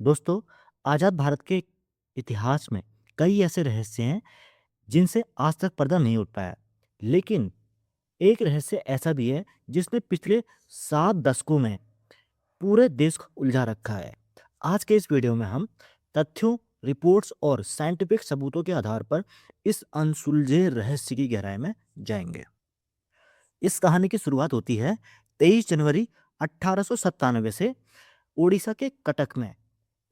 दोस्तों, आज़ाद भारत के इतिहास में कई ऐसे रहस्य हैं जिनसे आज तक पर्दा नहीं उठ पाया। लेकिन एक रहस्य ऐसा भी है जिसने पिछले 7 दशकों में पूरे देश को उलझा रखा है। आज के इस वीडियो में हम तथ्यों, रिपोर्ट्स और साइंटिफिक सबूतों के आधार पर इस अनसुलझे रहस्य की गहराई में जाएंगे। इस कहानी की शुरुआत होती है 23 जनवरी 1897 से ओडिशा के कटक में।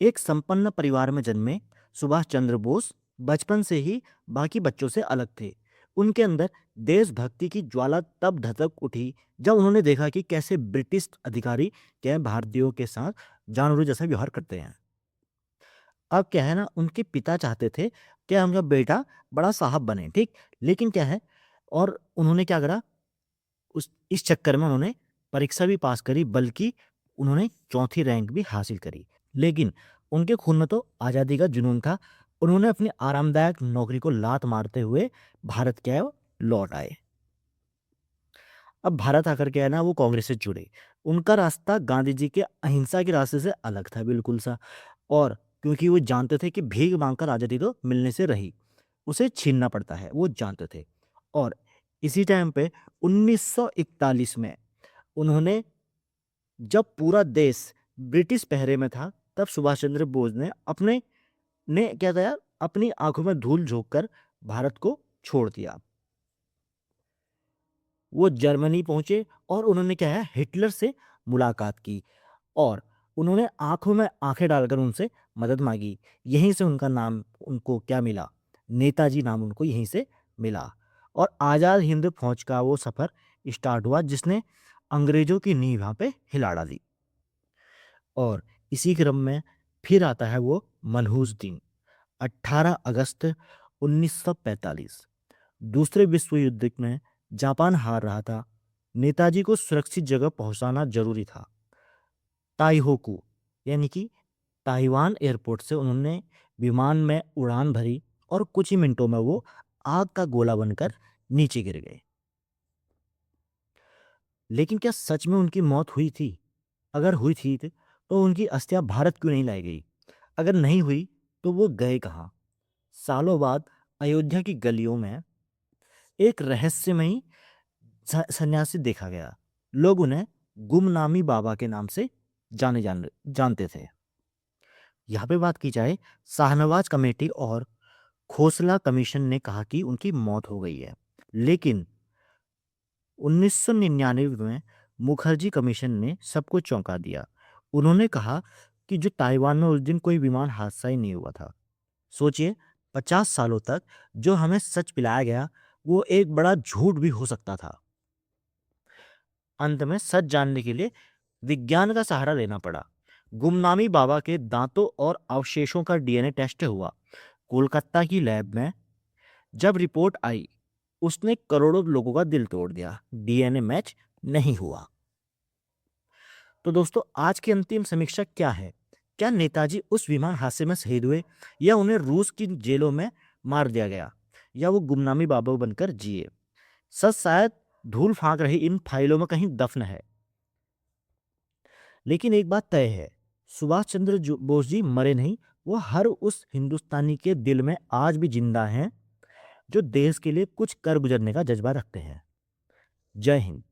एक संपन्न परिवार में जन्मे सुभाष चंद्र बोस बचपन से ही बाकी बच्चों से अलग थे। उनके अंदर देशभक्ति की ज्वाला तब धधक उठी जब उन्होंने देखा कि कैसे ब्रिटिश अधिकारी क्या है, भारतीयों के साथ जानवरों जैसा व्यवहार करते हैं। अब क्या है ना, उनके पिता चाहते थे कि उनका बेटा बड़ा साहब बने, ठीक। लेकिन क्या है, और उन्होंने क्या करा, उस इस चक्कर में उन्होंने परीक्षा भी पास करी, बल्कि उन्होंने चौथी रैंक भी हासिल करी। लेकिन उनके खून में तो आज़ादी का जुनून था। उन्होंने अपनी आरामदायक नौकरी को लात मारते हुए भारत क्या है वो लौट आए। अब भारत आकर के है ना, वो कांग्रेस से जुड़े। उनका रास्ता गांधी जी के अहिंसा के रास्ते से अलग था, बिल्कुल सा। और क्योंकि वो जानते थे कि भीख मांगकर आज़ादी तो मिलने से रही, उसे छीनना पड़ता है, वो जानते थे। और इसी टाइम पे 1941 में उन्होंने, जब पूरा देश ब्रिटिश पहरे में था, तब सुभाष चंद्र बोस ने क्या था यार, अपनी आंखों में धूल झोंक कर भारत को छोड़ दिया। वो जर्मनी पहुंचे और उन्होंने क्या है, हिटलर से मुलाकात की और उन्होंने आंखों में आंखें डालकर उनसे मदद मांगी। यहीं से उनका नाम उनको क्या मिला, नेताजी नाम उनको यहीं से मिला। और आज़ाद हिंद फौज का वो सफ़र स्टार्ट हुआ जिसने अंग्रेजों की नींव यहाँ पे हिला डाली। और इसी क्रम में फिर आता है वो मनहूस दिन, 18 अगस्त 1945। दूसरे विश्व युद्ध में जापान हार रहा था। नेताजी को सुरक्षित जगह पहुंचाना जरूरी था। ताइहोकू यानी कि ताइवान एयरपोर्ट से उन्होंने विमान में उड़ान भरी और कुछ ही मिनटों में वो आग का गोला बनकर नीचे गिर गए। लेकिन क्या सच में उनकी मौत हुई थी? अगर हुई थी तो उनकी अस्थियां भारत क्यों नहीं लाई गई? अगर नहीं हुई तो वो गए कहाँ? सालों बाद अयोध्या की गलियों में एक रहस्यमयी सन्यासी देखा गया। लोग उन्हें गुमनामी बाबा के नाम से जानते थे। यहाँ पे बात की जाए, शाहनवाज कमेटी और खोसला कमीशन ने कहा कि उनकी मौत हो गई है। लेकिन 1999 में मुखर्जी कमीशन ने सबको चौंका दिया। उन्होंने कहा कि जो ताइवान में उस दिन कोई विमान हादसा ही नहीं हुआ था। सोचिए, 50 सालों तक जो हमें सच पिलाया गया वो एक बड़ा झूठ भी हो सकता था। अंत में सच जानने के लिए विज्ञान का सहारा लेना पड़ा। गुमनामी बाबा के दांतों और अवशेषों का डीएनए टेस्ट हुआ कोलकाता की लैब में। जब रिपोर्ट आई, उसने करोड़ों लोगों का दिल तोड़ दिया। डीएनए मैच नहीं हुआ। तो दोस्तों, आज की अंतिम समीक्षा क्या है? क्या नेताजी उस विमान हादसे में शहीद हुए, या उन्हें रूस की जेलों में मार दिया गया, या वो गुमनामी बाबा बनकर जिए? सच शायद धूल फांक रही इन फाइलों में कहीं दफन है। लेकिन एक बात तय है, सुभाष चंद्र बोस जी मरे नहीं। वो हर उस हिंदुस्तानी के दिल में आज भी जिंदा हैं जो देश के लिए कुछ कर गुजरने का जज्बा रखते हैं। जय हिंद।